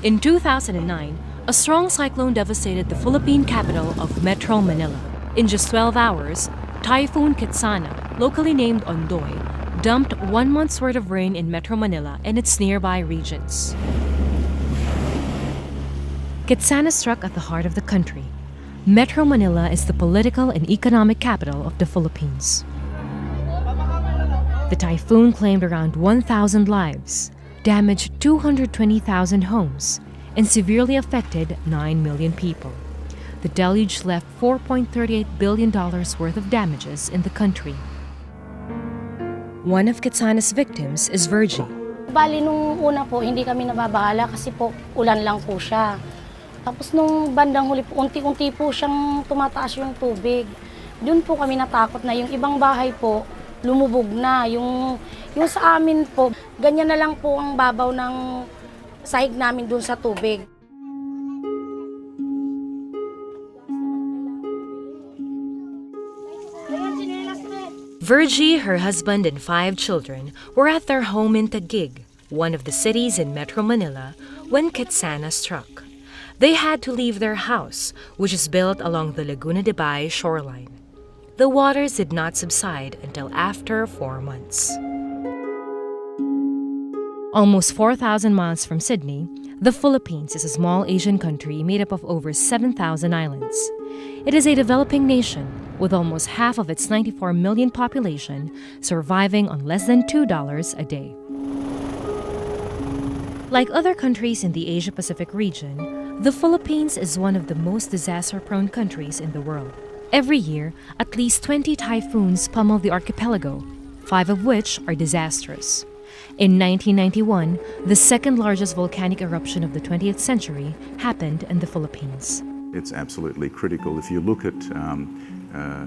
In 2009, a strong cyclone devastated the Philippine capital of Metro Manila. In just 12 hours, Typhoon Kitsana, locally named Ondoy, dumped 1 month's worth of rain in Metro Manila and its nearby regions. Kitsana struck at the heart of the country. Metro Manila is the political and economic capital of the Philippines. The typhoon claimed around 1,000 lives, damaged 220,000 homes, and severely affected 9 million people. The deluge left $4.38 billion worth of damages in the country. One of Kitsana's victims is Virgie. Bali, nung una po, hindi kami nababahala kasi po ulan lang po siya. Tapos nung bandang huli po, unti-unti po siyang tumataas yung tubig. Doon po kami natakot na yung ibang bahay po, lumubog na. Yung sa amin po, ganyan na lang po ang babaw ng sahig namin doon sa tubig. Virgie, her husband, and 5 children were at their home in Taguig, one of the cities in Metro Manila, when Kitsana struck. They had to leave their house, which is built along the Laguna de Bay shoreline. The waters did not subside until after 4 months. Almost 4,000 miles from Sydney, the Philippines is a small Asian country made up of over 7,000 islands. It is a developing nation with almost half of its 94 million population surviving on less than $2 a day. Like other countries in the Asia-Pacific region, the Philippines is one of the most disaster-prone countries in the world. Every year, at least 20 typhoons pummel the archipelago, 5 of which are disastrous. In 1991, the second-largest volcanic eruption of the 20th century happened in the Philippines. It's absolutely critical. If you look at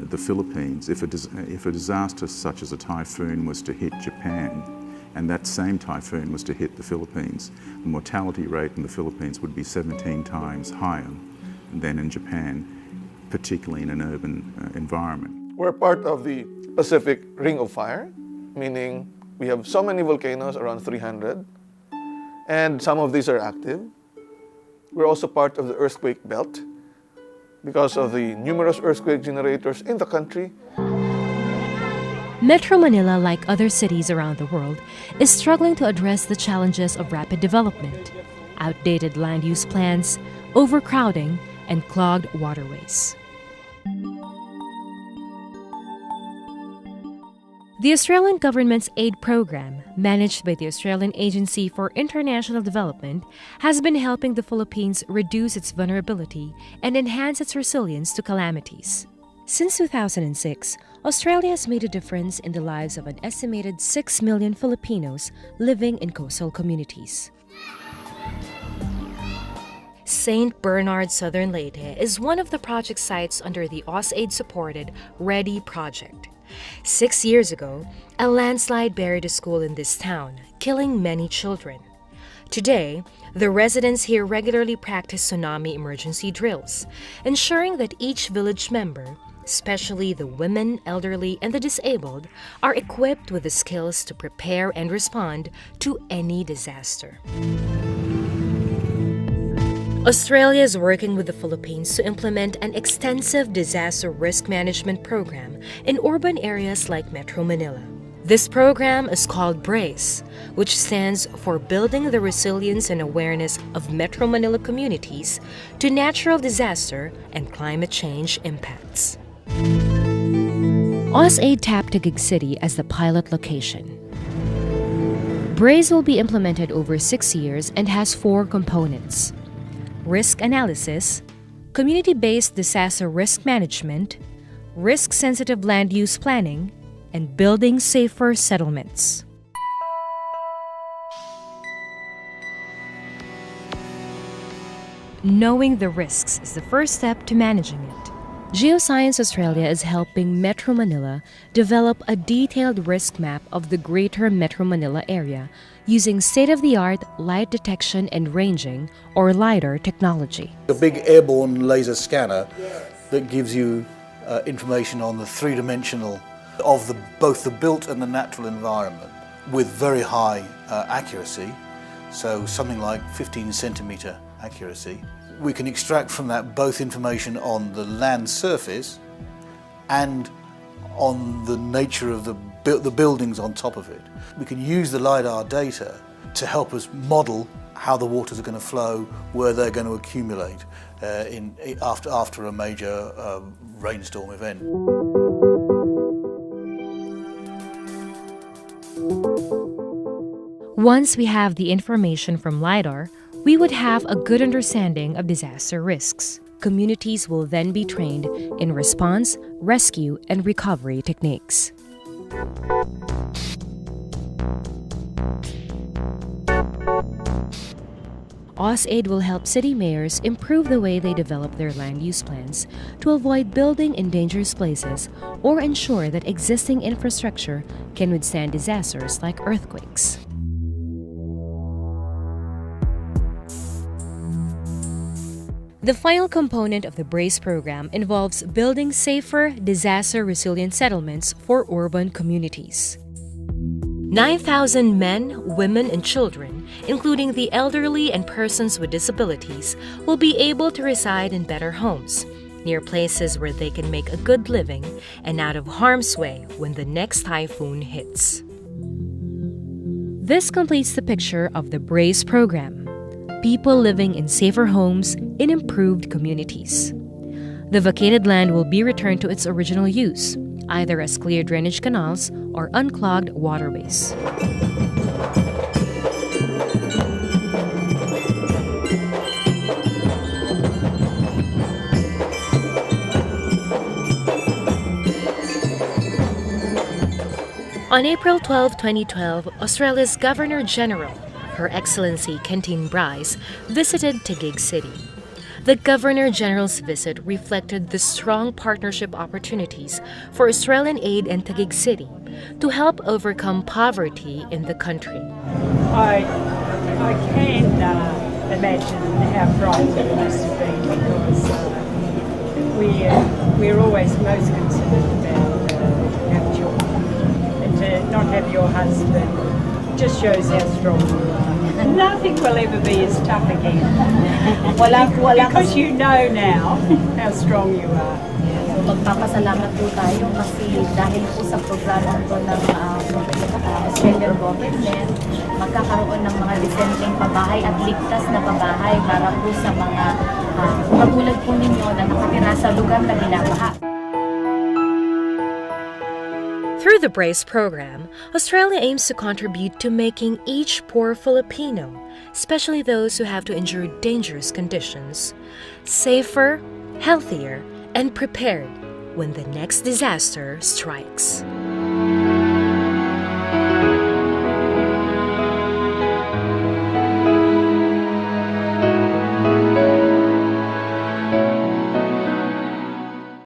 the Philippines, if a disaster such as a typhoon was to hit Japan, and that same typhoon was to hit the Philippines, the mortality rate in the Philippines would be 17 times higher than in Japan, particularly in an urban environment. We're part of the Pacific Ring of Fire, meaning we have so many volcanoes, around 300, and some of these are active. We're also part of the earthquake belt because of the numerous earthquake generators in the country. Metro Manila, like other cities around the world, is struggling to address the challenges of rapid development, outdated land use plans, overcrowding, and clogged waterways. The Australian government's aid program, managed by the Australian Agency for International Development, has been helping the Philippines reduce its vulnerability and enhance its resilience to calamities. Since 2006, Australia has made a difference in the lives of an estimated 6 million Filipinos living in coastal communities. St. Bernard Southern Leyte is one of the project sites under the AusAid-supported READY project. 6 years ago, a landslide buried a school in this town, killing many children. Today, the residents here regularly practice tsunami emergency drills, ensuring that each village member, especially the women, elderly, and the disabled, are equipped with the skills to prepare and respond to any disaster. Australia is working with the Philippines to implement an extensive disaster risk management program in urban areas like Metro Manila. This program is called BRACE, which stands for Building the Resilience and Awareness of Metro Manila Communities to Natural Disaster and Climate Change Impacts. AusAid tapped Taguig City as the pilot location. BRACE will be implemented over 6 years and has 4 components: risk analysis, community-based disaster risk management, risk-sensitive land use planning, and building safer settlements. Knowing the risks is the first step to managing it. Geoscience Australia is helping Metro Manila develop a detailed risk map of the greater Metro Manila area using state-of-the-art light detection and ranging, or LiDAR technology. A big airborne laser scanner that gives you information on the three-dimensional of both the built and the natural environment with very high accuracy, so something like 15 centimetre accuracy. We can extract from that both information on the land surface and on the nature of the buildings on top of it. We can use the LiDAR data to help us model how the waters are going to flow, where they're going to accumulate after a major rainstorm event. Once we have the information from LiDAR, we would have a good understanding of disaster risks. Communities will then be trained in response, rescue, and recovery techniques. AusAid will help city mayors improve the way they develop their land use plans to avoid building in dangerous places or ensure that existing infrastructure can withstand disasters like earthquakes. The final component of the BRACE program involves building safer, disaster-resilient settlements for urban communities. 9,000 men, women, and children, including the elderly and persons with disabilities, will be able to reside in better homes, near places where they can make a good living and out of harm's way when the next typhoon hits. This completes the picture of the BRACE program. People living in safer homes in improved communities. The vacated land will be returned to its original use, either as clear drainage canals or unclogged waterways. On April 12, 2012, Australia's Governor-General, Her Excellency Kentine Bryce, visited Taguig City. The Governor-General's visit reflected the strong partnership opportunities for Australian aid and Taguig City to help overcome poverty in the country. I can imagine how frightening it must have been because we're always most concerned about our children. And to not have your husband just shows how strong you are. Nothing will ever be as tough again. Because you know now how strong you are. Magpapasalamat po tayo kasi dahil po sa programa po ng Australian Government, magkakaroon ng mga disenteng pabahay at ligtas na pabahay para po sa mga katulad po ninyo na nakatira sa lugar na binabaha. Through the BRACE program, Australia aims to contribute to making each poor Filipino, especially those who have to endure dangerous conditions, safer, healthier, and prepared when the next disaster strikes.